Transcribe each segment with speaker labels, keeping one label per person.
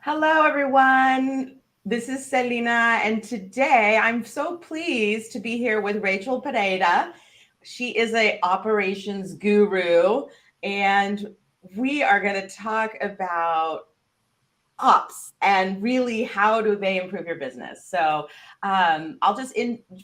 Speaker 1: Hello, everyone. This is Selena, and today I'm so pleased to be here with Rachel Pereyra. She is a operations guru, and we are going to talk about ops and really how do they improve your business. So I'll just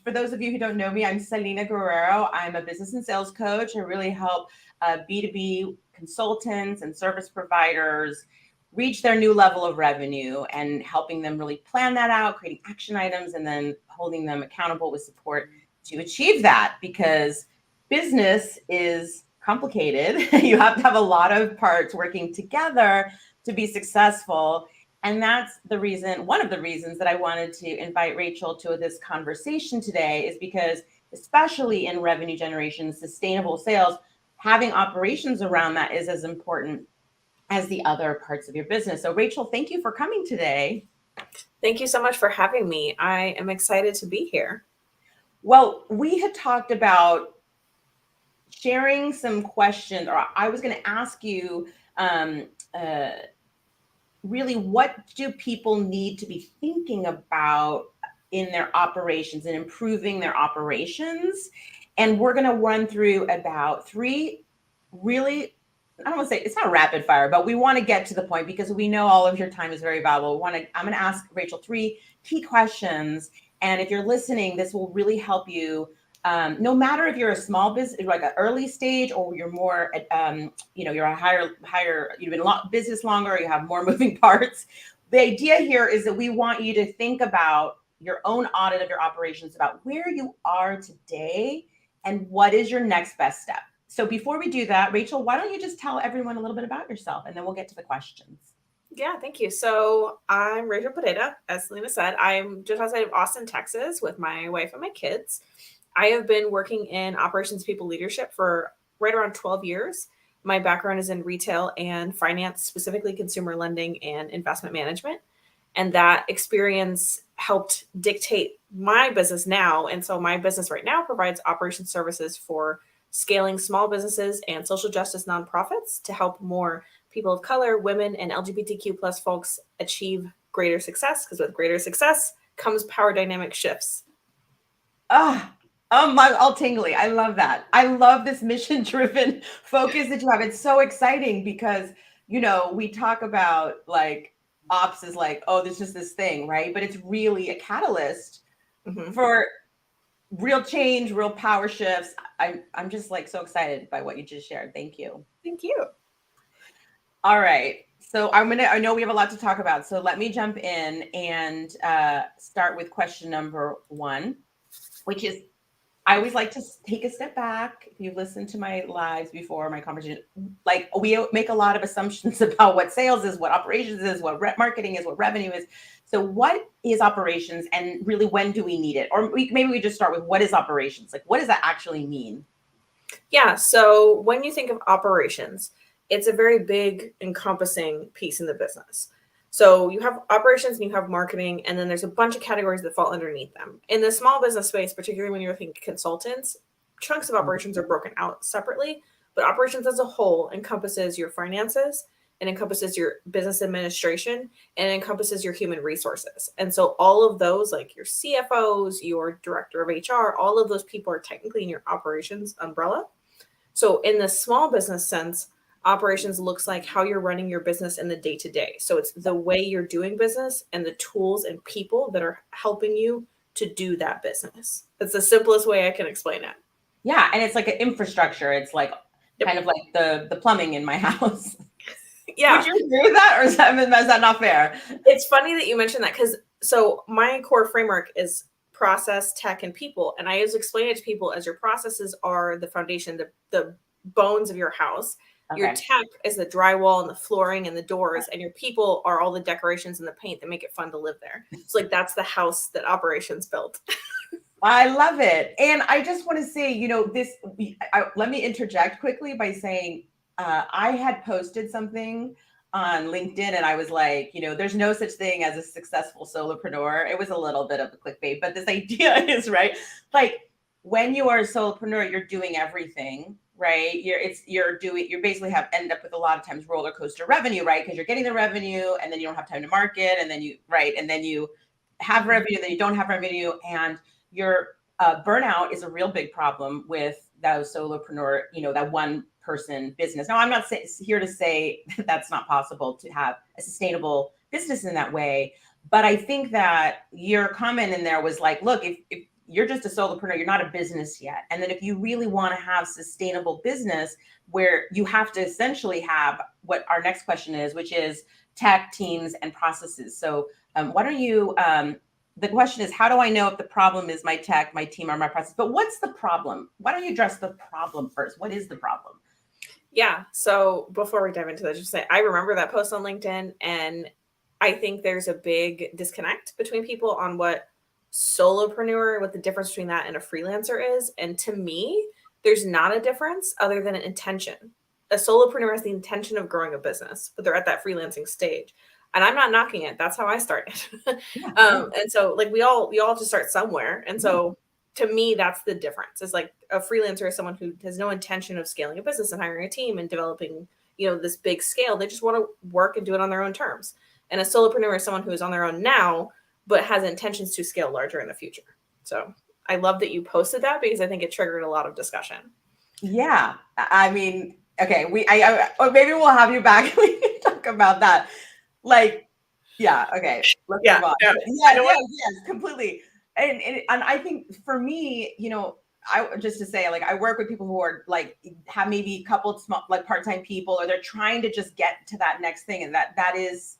Speaker 1: for those of you who don't know me, I'm Selena Guerrero. I'm a business and sales coach. I really help B2B consultants and service providers reach their new level of revenue and helping them really plan that out, creating action items, and then holding them accountable with support to achieve that, because business is complicated. You have to have a lot of parts working together to be successful. And that's the reason, one of the reasons that I wanted to invite Rachel to this conversation today is because, especially in revenue generation, sustainable sales, having operations around that is as important as the other parts of your business. So Rachel, thank you for coming today.
Speaker 2: Thank you so much for having me. I am excited to be here.
Speaker 1: Well, we had talked about sharing some questions, or I was going to ask you really, what do people need to be thinking about in their operations and improving their operations? And we're going to run through about three really, I don't want to say it's not rapid fire, but we want to get to the point because we know all of your time is very valuable. I'm going to ask Rachel three key questions. And if you're listening, this will really help you. No matter if you're a small business, like an early stage, or you're more, you're a higher, you've been business longer, you have more moving parts. The idea here is that we want you to think about your own audit of your operations, about where you are today and what is your next best step. So before we do that, Rachel, why don't you just tell everyone a little bit about yourself, and then we'll get to the questions.
Speaker 2: Yeah, thank you. So I'm Rachel Pereyra. As Selena said, I'm just outside of Austin, Texas, with my wife and my kids. I have been working in operations people leadership for right around 12 years. My background is in retail and finance, specifically consumer lending and investment management. And that experience helped dictate my business now. And so my business right now provides operations services for scaling small businesses and social justice nonprofits to help more people of color, women, and LGBTQ plus folks achieve greater success, because with greater success comes power dynamic shifts.
Speaker 1: I'm all tingly. I love that. I love this mission-driven focus that you have. It's so exciting because, we talk about like ops is like, oh, there's just this thing, right? But it's really a catalyst for real change, real power shifts. I'm just like so excited by what you just shared. Thank you.
Speaker 2: Thank you.
Speaker 1: All right. So I know we have a lot to talk about. So let me jump in and start with question number one, which is, I always like to take a step back. If you've listened to my lives before, my conversation, like we make a lot of assumptions about what sales is, what operations is, what marketing is, what revenue is. So what is operations, and really when do we need it? Or maybe we just start with, what is operations? Like, what does that actually mean?
Speaker 2: Yeah, so when you think of operations, it's a very big encompassing piece in the business. So you have operations and you have marketing, and then there's a bunch of categories that fall underneath them. In the small business space, particularly when you're looking at consultants, chunks of operations are broken out separately, but operations as a whole encompasses your finances, it encompasses your business administration, and it encompasses your human resources. And so all of those, like your CFOs, your director of HR, all of those people are technically in your operations umbrella. So in the small business sense, operations looks like how you're running your business in the day to day. So it's the way you're doing business and the tools and people that are helping you to do that business. That's the simplest way I can explain it.
Speaker 1: Yeah, and it's like an infrastructure. It's like kind of like the plumbing in my house.
Speaker 2: Yeah.
Speaker 1: Would you agree with that, or is that not fair?
Speaker 2: It's funny that you mentioned that, because so my core framework is process, tech, and people. And I always explain it to people as your processes are the foundation, the bones of your house. Okay. Your tech is the drywall and the flooring and the doors, and your people are all the decorations and the paint that make it fun to live there. So like that's the house that operations built.
Speaker 1: I love it. And I just want to say, let me interject quickly by saying I had posted something on LinkedIn and I was like, there's no such thing as a successful solopreneur. It was a little bit of a clickbait, but this idea is, right, like when you are a solopreneur, you're doing everything, right? You're basically end up with a lot of times roller coaster revenue, right? Because you're getting the revenue and then you don't have time to market, and then you have revenue, then you don't have revenue, and your burnout is a real big problem with those solopreneur, that one person business. Now, I'm not here to say that's not possible to have a sustainable business in that way, but I think that your comment in there was like, look, if you're just a solopreneur, you're not a business yet. And then if you really want to have sustainable business, where you have to essentially have what our next question is, which is tech, teams, and processes. So why don't you, the question is, how do I know if the problem is my tech, my team, or my process? But what's the problem? Why don't you address the problem first? What is the problem?
Speaker 2: Yeah. So before we dive into that, just say, I remember that post on LinkedIn, and I think there's a big disconnect between people on what solopreneur, what the difference between that and a freelancer is. And to me, there's not a difference other than an intention. A solopreneur has the intention of growing a business, but they're at that freelancing stage. And I'm not knocking it. That's how I started. And so like we all have to start somewhere. And so to me, that's the difference. It's like a freelancer is someone who has no intention of scaling a business and hiring a team and developing, this big scale. They just want to work and do it on their own terms. And a solopreneur is someone who is on their own now, but has intentions to scale larger in the future. So I love that you posted that, because I think it triggered a lot of discussion.
Speaker 1: Yeah. I mean, okay, or maybe we'll have you back and we can talk about that. Like, yeah, okay, let's move on. Yes, completely. And I think for me, just to say, like, I work with people who are like, have maybe a couple of small, like part-time people, or they're trying to just get to that next thing. And that is,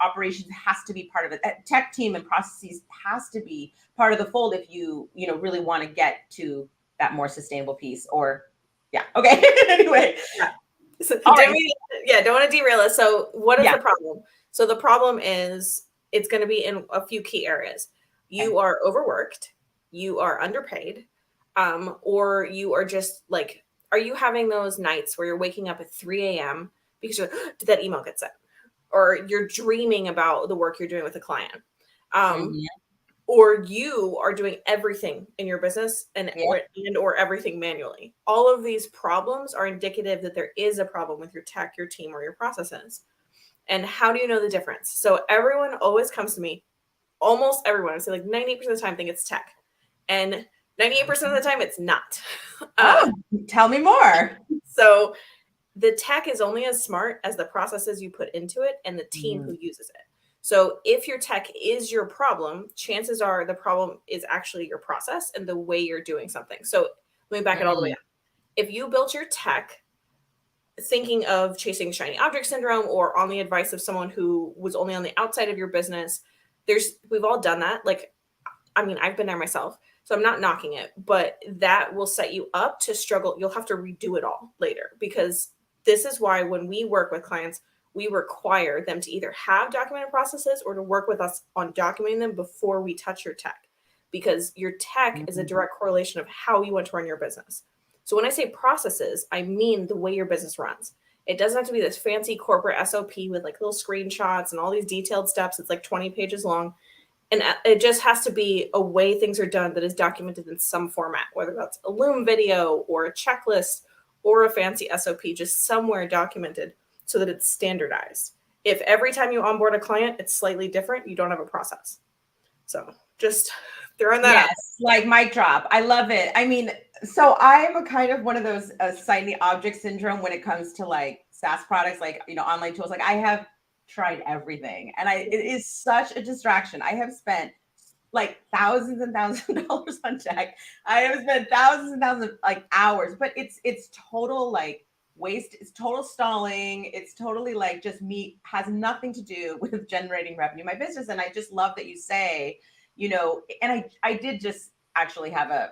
Speaker 1: operations has to be part of it. Tech team and processes has to be part of the fold if you, really want to get to that more sustainable piece. Or, yeah, okay. Anyway.
Speaker 2: Yeah. So, don't want to derail us. So what is the problem? So the problem is it's going to be in a few key areas. You are overworked, you are underpaid, or you are just like, are you having those nights where you're waking up at 3 a.m. because you're like, did that email get sent? Or you're dreaming about the work you're doing with a client. Or you are doing everything in your business or everything manually. All of these problems are indicative that there is a problem with your tech, your team, or your processes. And how do you know the difference? So everyone always comes to me, almost everyone, I say like 98% of the time, think it's tech. And 98% of the time, it's not.
Speaker 1: Tell me more.
Speaker 2: So the tech is only as smart as the processes you put into it and the team who uses it. So if your tech is your problem, chances are the problem is actually your process and the way you're doing something. So let me back it all the way up. If you built your tech thinking of chasing shiny object syndrome or on the advice of someone who was only on the outside of your business, we've all done that. Like, I mean, I've been there myself, so I'm not knocking it, but that will set you up to struggle. You'll have to redo it all later, because this is why when we work with clients, we require them to either have documented processes or to work with us on documenting them before we touch your tech, because your tech is a direct correlation of how you want to run your business. So when I say processes, I mean the way your business runs. It doesn't have to be this fancy corporate SOP with like little screenshots and all these detailed steps. It's like 20 pages long. And it just has to be a way things are done that is documented in some format, whether that's a Loom video or a checklist or a fancy SOP, just somewhere documented so that it's standardized. If every time you onboard a client, it's slightly different, you don't have a process. So just throwing that out.
Speaker 1: Like mic drop. I love it. I mean, so I'm a kind of one of those shiny object syndrome when it comes to like SaaS products, like, online tools. Like I have tried everything, and it is such a distraction. I have spent like thousands and thousands of dollars on tech. I have spent thousands and thousands of like hours, but it's total like waste. It's total stalling. It's totally like just has nothing to do with generating revenue in my business. And I just love that you say, and I did just actually have a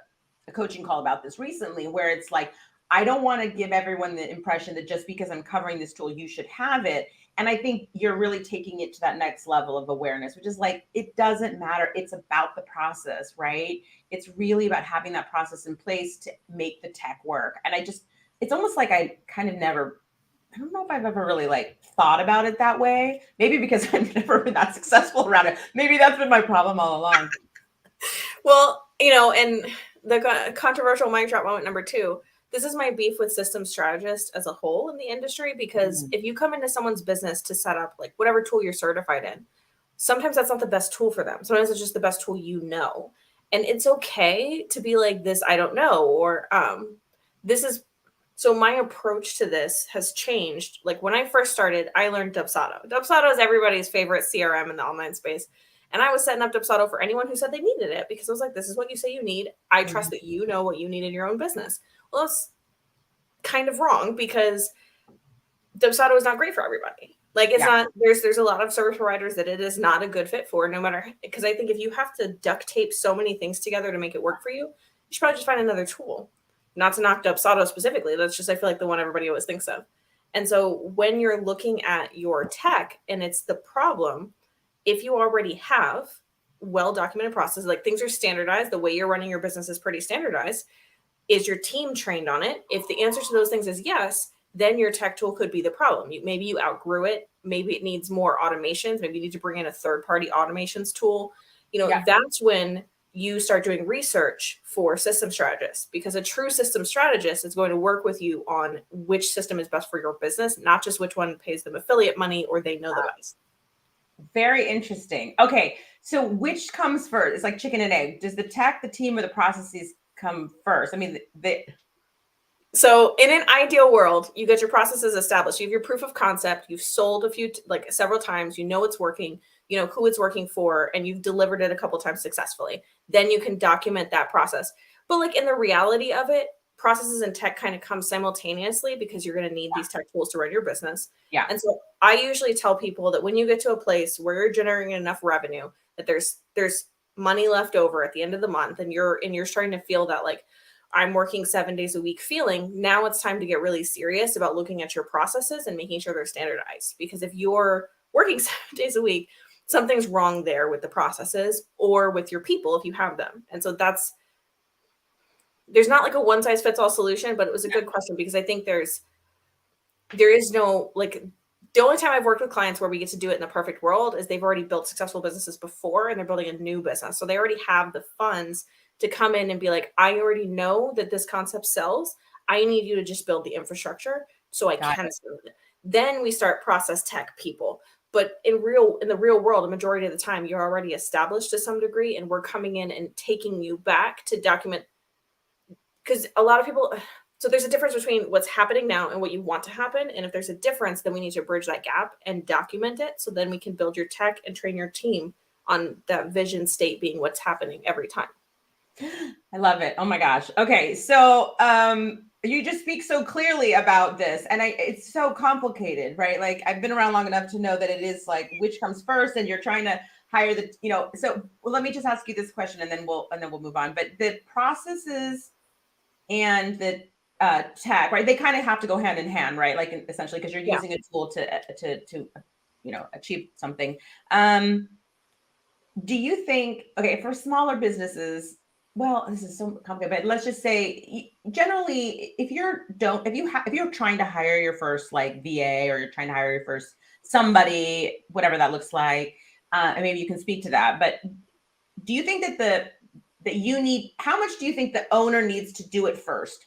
Speaker 1: coaching call about this recently, where it's like, I don't want to give everyone the impression that just because I'm covering this tool, you should have it. And I think you're really taking it to that next level of awareness, which is like, it doesn't matter. It's about the process, right? It's really about having that process in place to make the tech work. And it's almost like I kind of I don't know if I've ever really like thought about it that way. Maybe because I've never been that successful around it. Maybe that's been my problem all along.
Speaker 2: Well, and the controversial mic drop moment number 2, this is my beef with system strategists as a whole in the industry, because if you come into someone's business to set up like whatever tool you're certified in, sometimes that's not the best tool for them. Sometimes it's just the best tool you know. And it's okay to be like, this, I don't know, or this is, so my approach to this has changed. Like when I first started, I learned Dubsado. Dubsado is everybody's favorite CRM in the online space. And I was setting up Dubsado for anyone who said they needed it, because I was like, this is what you say you need. I trust that you know what you need in your own business. Well, that's kind of wrong, because Dubsado is not great for everybody. Like it's not, there's a lot of service providers that it is not a good fit for, no matter, because I think if you have to duct tape so many things together to make it work for you, you should probably just find another tool. Not to knock Dubsado specifically. That's just, I feel like, the one everybody always thinks of. And so when you're looking at your tech and it's the problem, if you already have well-documented processes, like things are standardized, the way you're running your business is pretty standardized. Is your team trained on it? If the answer to those things is yes, then your tech tool could be the problem. Maybe you outgrew it. Maybe it needs more automations. Maybe you need to bring in a third-party automations tool. That's when you start doing research for system strategists, because a true system strategist is going to work with you on which system is best for your business, not just which one pays them affiliate money or they know the best.
Speaker 1: Very interesting. Okay, so which comes first? It's like chicken and egg. Does the tech, the team, or the processes come first? I mean,
Speaker 2: so in an ideal world, you get your processes established. You have your proof of concept. You've sold several times. You know it's working. You know who it's working for, and you've delivered it a couple times successfully. Then you can document that process. But like in the reality of it, processes and tech kind of come simultaneously, because you're going to need these tech tools to run your business.
Speaker 1: Yeah.
Speaker 2: And so I usually tell people that when you get to a place where you're generating enough revenue that there's money left over at the end of the month, and you're starting to feel that like, I'm working 7 days a week feeling, now it's time to get really serious about looking at your processes and making sure they're standardized. Because if you're working 7 days a week, something's wrong there with the processes or with your people if you have them. And so there's not like a one size fits all solution, but it was a good question, because I think there is no, like, the only time I've worked with clients where we get to do it in the perfect world is they've already built successful businesses before and they're building a new business. So they already have the funds to come in and be like, I already know that this concept sells. I need you to just build the infrastructure so I can sell it. Then we start process tech people. But in the real world, a majority of the time, you're already established to some degree, and we're coming in and taking you back to document. Because a lot of people, so there's a difference between what's happening now and what you want to happen. And if there's a difference, then we need to bridge that gap and document it, so then we can build your tech and train your team on that vision state being what's happening every time.
Speaker 1: I love it. Oh my gosh. Okay. So you just speak so clearly about this, and it's so complicated, right? Like I've been around long enough to know that it is like which comes first, and you're trying to hire so let me just ask you this question, and then we'll move on. But the processes and the tech, right? They kind of have to go hand in hand, right? Like essentially, because you're using a tool to achieve something. Do you think, okay, for smaller businesses, well, this is so complicated, but let's just say generally, if you're trying to hire your first like VA, or you're trying to hire your first somebody, whatever that looks like, and maybe you can speak to that, but do you think that how much do you think the owner needs to do it first?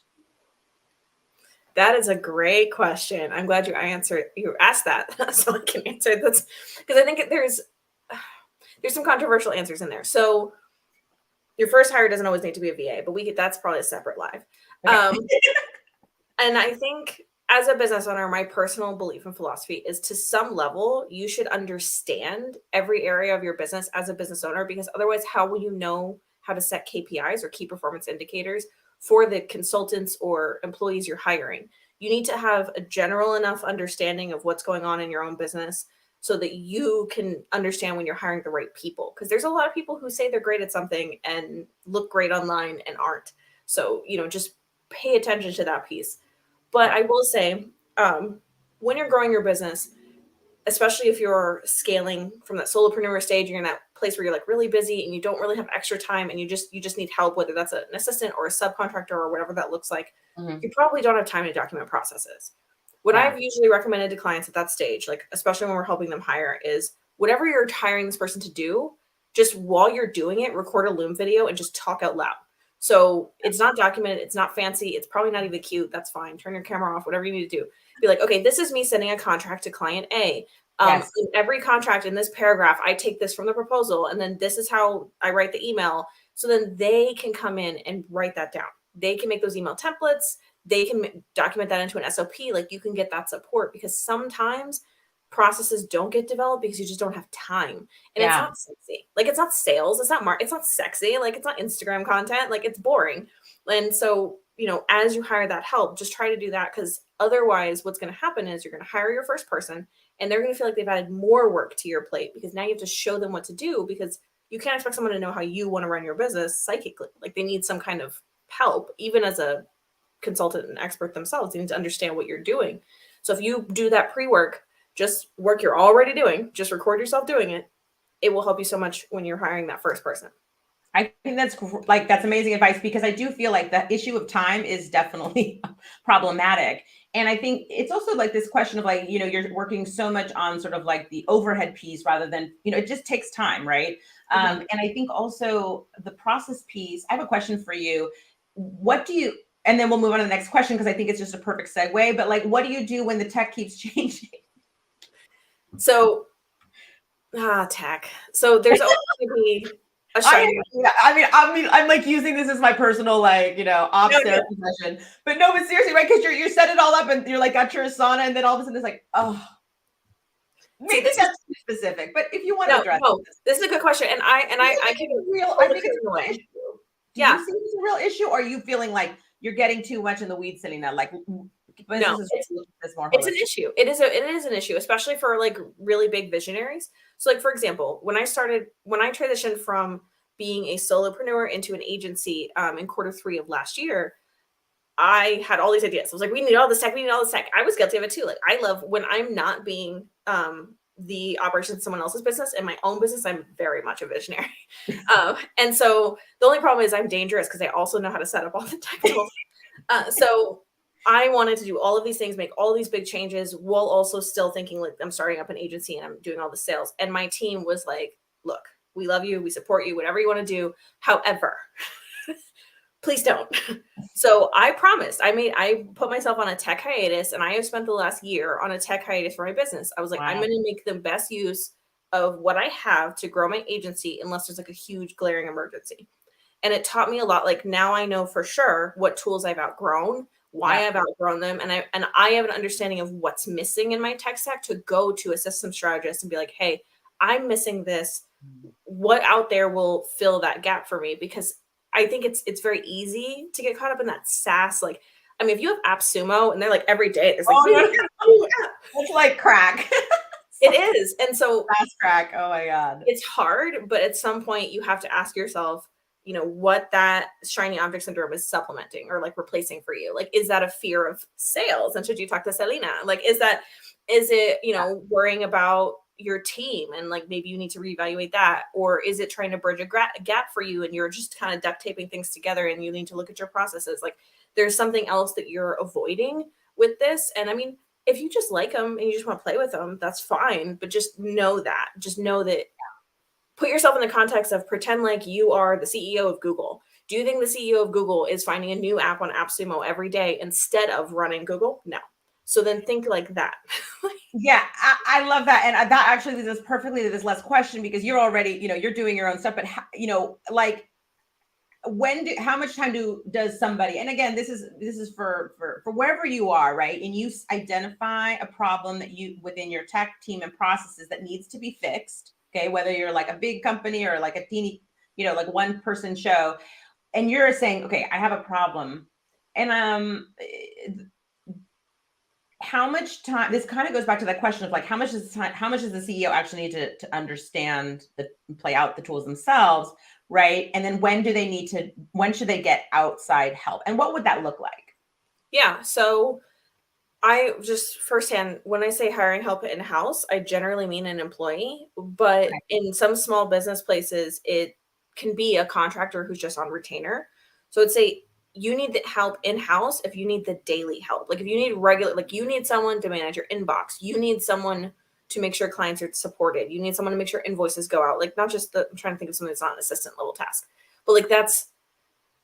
Speaker 2: That is a great question. I'm glad you asked that so I can answer this, because I think there's some controversial answers in there. So your first hire doesn't always need to be a VA, but that's probably a separate live. Okay. And I think as a business owner, my personal belief and philosophy is, to some level, you should understand every area of your business as a business owner, because otherwise, how will you know how to set KPIs or key performance indicators for the consultants or employees you're hiring? You need to have a general enough understanding of what's going on in your own business so that you can understand when you're hiring the right people. Because there's a lot of people who say they're great at something and look great online and aren't. So, just pay attention to that piece. But I will say, when you're growing your business, especially if you're scaling from that solopreneur stage, you're in that place where you're like really busy and you don't really have extra time, and you just need help, whether that's an assistant or a subcontractor or whatever that looks like. You probably don't have time to document processes. What I've usually recommended to clients at that stage, like especially when we're helping them hire, is whatever you're hiring this person to do, just while you're doing it, record a Loom video and just talk out loud. So it's not documented. It's not fancy. It's probably not even cute. That's fine. Turn your camera off, whatever you need to do. Be like, okay, this is me sending a contract to client A.
Speaker 1: Yes.
Speaker 2: In every contract in this paragraph, I take this from the proposal, and then this is how I write the email. So then they can come in and write that down. They can make those email templates. They can document that into an SOP. Like, you can get that support, because sometimes processes don't get developed because you just don't have time. And it's not sexy. Like, it's not sales. It's not sexy. Like, it's not Instagram content. Like, it's boring. And so, as you hire that help, just try to do that, because otherwise what's going to happen is you're going to hire your first person and they're going to feel like they've added more work to your plate, because now you have to show them what to do, because you can't expect someone to know how you want to run your business psychically. Like, they need some kind of help, even as a consultant and expert themselves. They need to understand what you're doing. So if you do that pre-work, just work you're already doing, just record yourself doing it. It will help you so much when you're hiring that first person.
Speaker 1: I think that's amazing advice, because I do feel like the issue of time is definitely problematic. And I think it's also like this question of like, you're working so much on sort of like the overhead piece rather than, it just takes time, right? And I think also the process piece, I have a question for you. And then we'll move on to the next question, because I think it's just a perfect segue, but like, what do you do when the tech keeps changing?
Speaker 2: So, tech. So there's always going to be a shiny.
Speaker 1: I'm like using this as my personal, like, ops therapy session, but seriously, right? Because you set it all up and you're like, got your Asana, and then all of a sudden it's like, oh, maybe that's too specific, but if you want to address
Speaker 2: this is a good question. And I can
Speaker 1: I think it's a real issue. Do you see it's a real issue, or are you feeling like you're getting too much in the weeds sitting there? Like,
Speaker 2: no, it's an issue. It is an issue, especially for like really big visionaries. So like, for example, when I transitioned from being a solopreneur into an agency in Q3 of last year, I had all these ideas. I was like, we need all this tech. I was guilty of it too. Like, I love when I'm not being the operations of someone else's business. In my own business, I'm very much a visionary. And so the only problem is I'm dangerous, because I also know how to set up all the tech tools. So I wanted to do all of these things, make all these big changes, while also still thinking like I'm starting up an agency and I'm doing all the sales. And my team was like, look, we love you. We support you, whatever you want to do. However, please don't. So I promised. I put myself on a tech hiatus, and I have spent the last year on a tech hiatus for my business. I was like, I'm going to make the best use of what I have to grow my agency, unless there's like a huge glaring emergency. And it taught me a lot. Like, now I know for sure what tools I've outgrown, why I've outgrown them. And I have an understanding of what's missing in my tech stack to go to a system strategist and be like, hey, I'm missing this. What out there will fill that gap for me? Because I think it's very easy to get caught up in that SaaS. Like, I mean, if you have AppSumo and they're like every day, it's like,
Speaker 1: it's like crack.
Speaker 2: It is. And so
Speaker 1: fast crack. Oh my God.
Speaker 2: It's hard, but at some point you have to ask yourself, what that shiny object syndrome is supplementing or like replacing for you. Like, is that a fear of sales? And should you talk to Selena? Like, is it, worrying about your team and like maybe you need to reevaluate that? Or is it trying to bridge a gap for you and you're just kind of duct taping things together and you need to look at your processes? Like, there's something else that you're avoiding with this. And I mean, if you just like them and you just want to play with them, that's fine. But just know that. Put yourself in the context of pretend like you are the CEO of Google. Do you think the CEO of Google is finding a new app on AppSumo every day instead of running Google? No. So then think like that.
Speaker 1: Yeah, I love that. And that actually leads us perfectly to this last question, because you're already, you're doing your own stuff, but like, how much time does somebody, and again, this is for wherever you are, right? And you identify a problem that within your tech team and processes that needs to be fixed. Okay. Whether you're like a big company or like a teeny, like one person show, and you're saying, okay, I have a problem. And, how much time, this kind of goes back to that question of like, how much does the CEO actually need to understand play out the tools themselves? Right. And then when should they get outside help? And what would that look like?
Speaker 2: Yeah. So I just firsthand, when I say hiring help in-house, I generally mean an employee, but in some small business places, it can be a contractor who's just on retainer. So I'd say you need the help in-house if you need the daily help. Like, if you need you need someone to manage your inbox, you need someone to make sure clients are supported. You need someone to make sure invoices go out. Like, not just I'm trying to think of something that's not an assistant level task, but like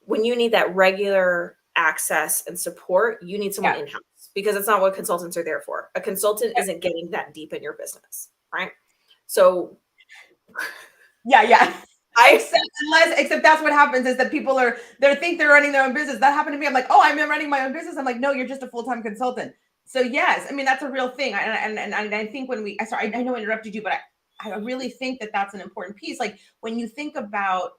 Speaker 2: when you need that regular access and support, you need someone in-house, because it's not what consultants are there for. A consultant isn't getting that deep in your business, right? So
Speaker 1: yeah. Except that's what happens, is that people they think they're running their own business. That happened to me. I'm like, oh, I'm running my own business. I'm like, no, you're just a full-time consultant. So yes, I mean, that's a real thing. And I think when I know I interrupted you, but I really think that that's an important piece. Like when you think about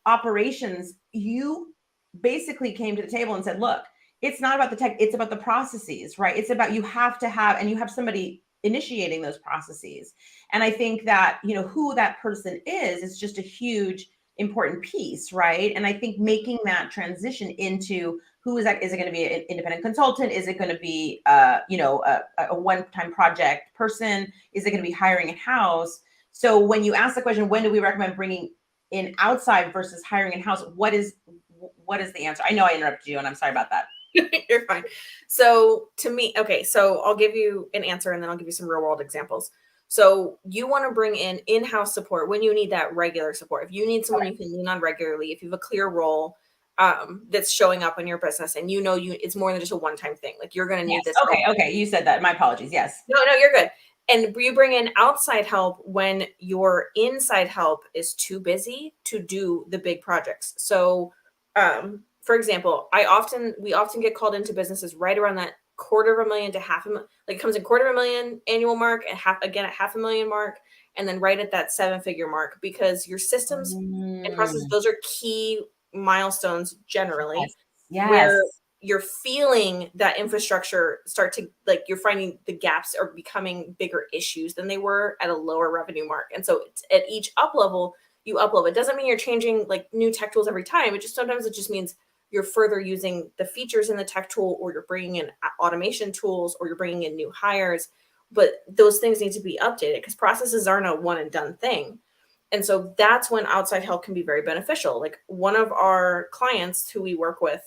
Speaker 1: operations, you basically came to the table and said, look, it's not about the tech, it's about the processes, right? It's about, you have to have, and you have somebody initiating those processes. And I think that, who that person is just a huge important piece, right? And I think making that transition into who is that? Is it going to be an independent consultant? Is it going to be, a one-time project person? Is it going to be hiring in-house? So when you ask the question, when do we recommend bringing in outside versus hiring in-house? What is the answer? I know I interrupted you, and I'm sorry about that.
Speaker 2: You're fine. So to me, okay, so I'll give you an answer and then I'll give you some real world examples. So you want to bring in-house support when you need that regular support. If you need someone you can lean on regularly, if you have a clear role that's showing up in your business, and it's more than just a one-time thing. Like you're going to need this.
Speaker 1: Okay. You said that. My apologies. Yes.
Speaker 2: No, you're good. And you bring in outside help when your inside help is too busy to do the big projects. So, for example, we often get called into businesses right around that $250,000 to $500,000. Like it comes in $250,000 annual mark, and at $500,000 mark, and then right at that 7-figure mark, because your systems and processes, those are key milestones generally.
Speaker 1: Yes.
Speaker 2: Where you're feeling that infrastructure start to, like, you're finding the gaps are becoming bigger issues than they were at a lower revenue mark. And so at each up level, you up level. It doesn't mean you're changing like new tech tools every time. Sometimes it just means you're further using the features in the tech tool, or you're bringing in automation tools, or you're bringing in new hires. But those things need to be updated, because processes aren't a one and done thing. And so that's when outside help can be very beneficial. Like one of our clients who we work with,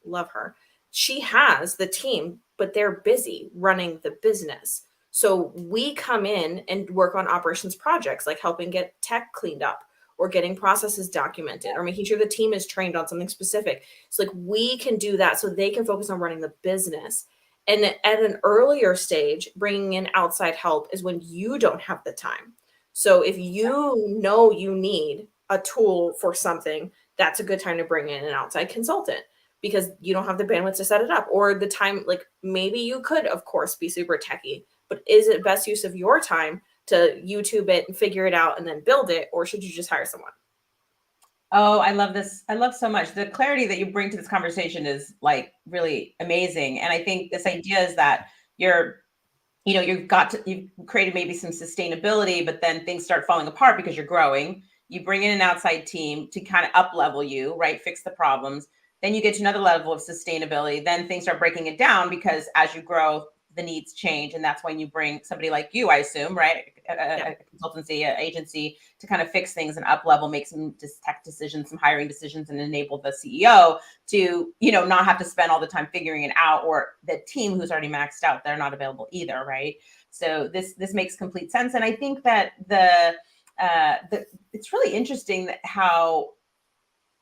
Speaker 2: love her. She has the team, but they're busy running the business. So we come in and work on operations projects, like helping get tech cleaned up, or getting processes documented, or making sure the team is trained on something specific. So like we can do that so they can focus on running the business. And at an earlier stage, bringing in outside help is when you don't have the time. So if you know you need a tool for something, that's a good time to bring in an outside consultant, because you don't have the bandwidth to set it up, or the time. Like maybe you could, of course, be super techie, but is it best use of your time to YouTube it and figure it out and then build it, or should you just hire someone?
Speaker 1: Oh, I love this. I love so much. The clarity that you bring to this conversation is like really amazing. And I think this idea is that you've created maybe some sustainability, but then things start falling apart because you're growing. You bring in an outside team to kind of up level you, right? Fix the problems. Then you get to another level of sustainability. Then things start breaking it down, because as you grow, the needs change. And that's when you bring somebody like you, I assume, right? A consultancy, an agency, to kind of fix things and up level, make some tech decisions, some hiring decisions, and enable the CEO to, not have to spend all the time figuring it out, or the team who's already maxed out, they're not available either, right? So this makes complete sense. And I think that it's really interesting that how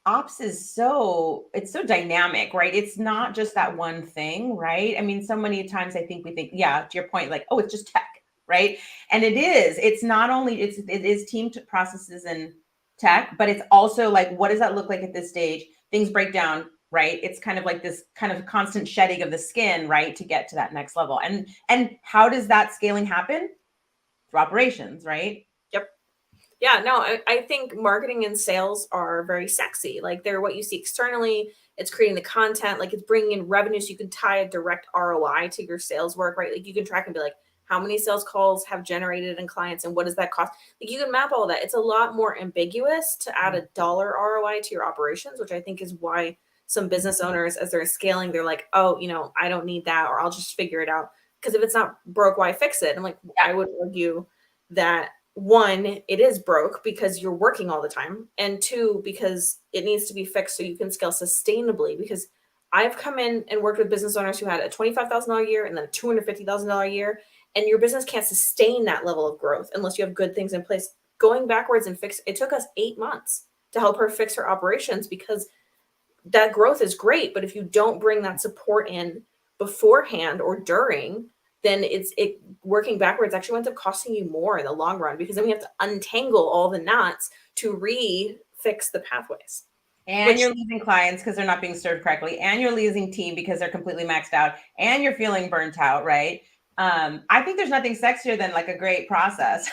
Speaker 1: ops is so dynamic, right? It's not just that one thing, right? I mean, so many times I think we think, yeah, to your point, like, oh, it's just tech, right? And it is. It's not only it is team processes and tech, but it's also like, what does that look like at this stage? Things break down, right? It's kind of like this kind of constant shedding of the skin, right, to get to that next level. And how does that scaling happen? Through operations, right?
Speaker 2: Yep. Yeah, no, I think marketing and sales are very sexy. Like they're what you see externally. It's creating the content, like it's bringing in revenue, so you can tie a direct ROI to your sales work, right? Like you can track and be like, how many sales calls have generated in clients, and what does that cost? Like you can map all that. It's a lot more ambiguous to add a dollar ROI to your operations, which I think is why some business owners, as they're scaling, they're like, oh, I don't need that, or I'll just figure it out. Because if it's not broke, why fix it? I'm like, I would argue that one, it is broke because you're working all the time. And two, because it needs to be fixed so you can scale sustainably. Because I've come in and worked with business owners who had a $25,000 a year and then a $250,000 a year. And your business can't sustain that level of growth unless you have good things in place. Going backwards and it took us 8 months to help her fix her operations, because that growth is great, but if you don't bring that support in beforehand or during, then it working backwards actually ends up costing you more in the long run, because then we have to untangle all the knots to fix the pathways.
Speaker 1: And you're losing clients because they're not being served correctly, and you're losing team because they're completely maxed out, and you're feeling burnt out, right? I think there's nothing sexier than like a great process.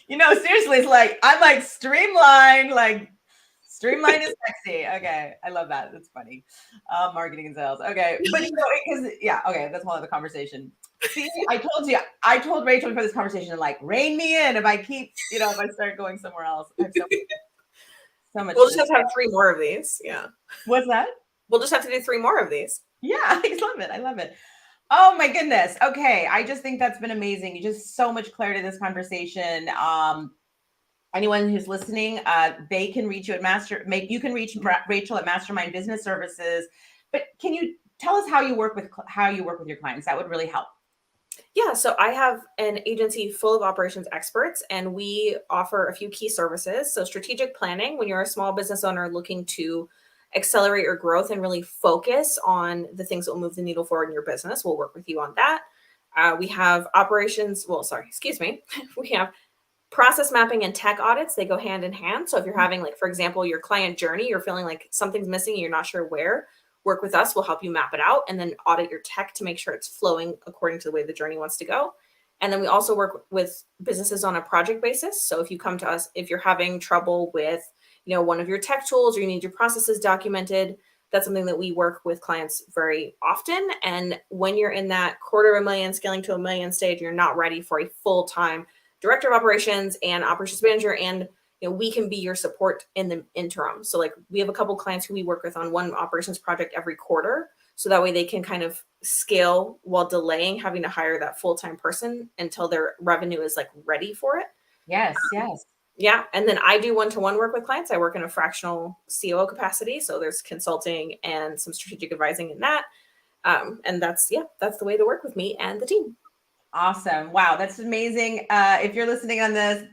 Speaker 1: Seriously, it's like, I'm like streamline is sexy. Okay, I love that. That's funny. Marketing and sales. Okay, but because okay, that's a whole other conversation. See, I told Rachel before this conversation, like, rein me in if I keep, if I start going somewhere else. I have so much.
Speaker 2: We'll just have to have 3 more of these. Yeah.
Speaker 1: What's that?
Speaker 2: We'll just have to do 3 more of these.
Speaker 1: Yeah, I love it. I love it. Oh my goodness. Okay, I just think that's been amazing. Just so much clarity in this conversation. Anyone who's listening, they can reach you at you can reach Rachel at Mastermind Business Services. But can you tell us how you work with your clients? That would really help.
Speaker 2: Yeah, so I have an agency full of operations experts, and we offer a few key services. So strategic planning, when you're a small business owner looking to accelerate your growth and really focus on the things that will move the needle forward in your business, we'll work with you on that. We have we have process mapping and tech audits. They go hand in hand. So if you're having, like, for example, your client journey, you're feeling like something's missing, you're not sure where, work with us. We'll help you map it out and then audit your tech to make sure it's flowing according to the way the journey wants to go. And then we also work with businesses on a project basis. So if you come to us, if you're having trouble with, one of your tech tools, or you need your processes documented, that's something that we work with clients very often. And when you're in that $250,000 scaling to $1 million stage, you're not ready for a full-time director of operations and operations manager, and we can be your support in the interim. So like, we have a couple clients who we work with on one operations project every quarter, so that way they can kind of scale while delaying having to hire that full-time person until their revenue is like ready for it.
Speaker 1: Yes.
Speaker 2: Yeah. And then I do one-to-one work with clients. I work in a fractional COO capacity, so there's consulting and some strategic advising in that. And that's the way to work with me and the team.
Speaker 1: Awesome. Wow, that's amazing. If you're listening on this,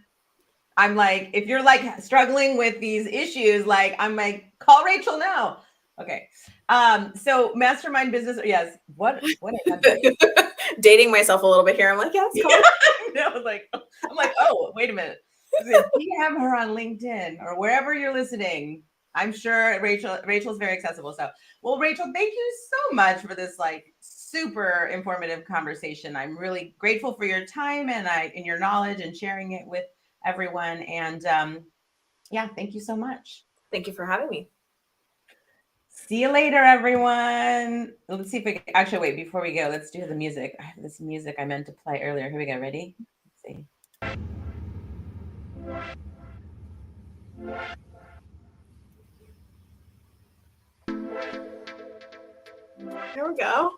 Speaker 1: I'm like, if you're like struggling with these issues, like, I'm like, call Rachel now. Okay. So Mastermind Business. Yes. What?
Speaker 2: Dating myself a little bit here. I'm like, yes.
Speaker 1: Yeah, I'm like, oh, wait a minute. Do you have her on LinkedIn or wherever you're listening? I'm sure Rachel's very accessible. So, well, Rachel, thank you so much for this like super informative conversation. I'm really grateful for your time and your knowledge and sharing it with everyone. And thank you so much.
Speaker 2: Thank you for having me.
Speaker 1: See you later, everyone. Let's see if we can actually wait before we go. Let's do the music. I have this music I meant to play earlier. Here we go. Ready? Let's see.
Speaker 2: There we go.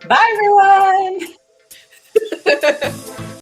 Speaker 1: Bye, everyone.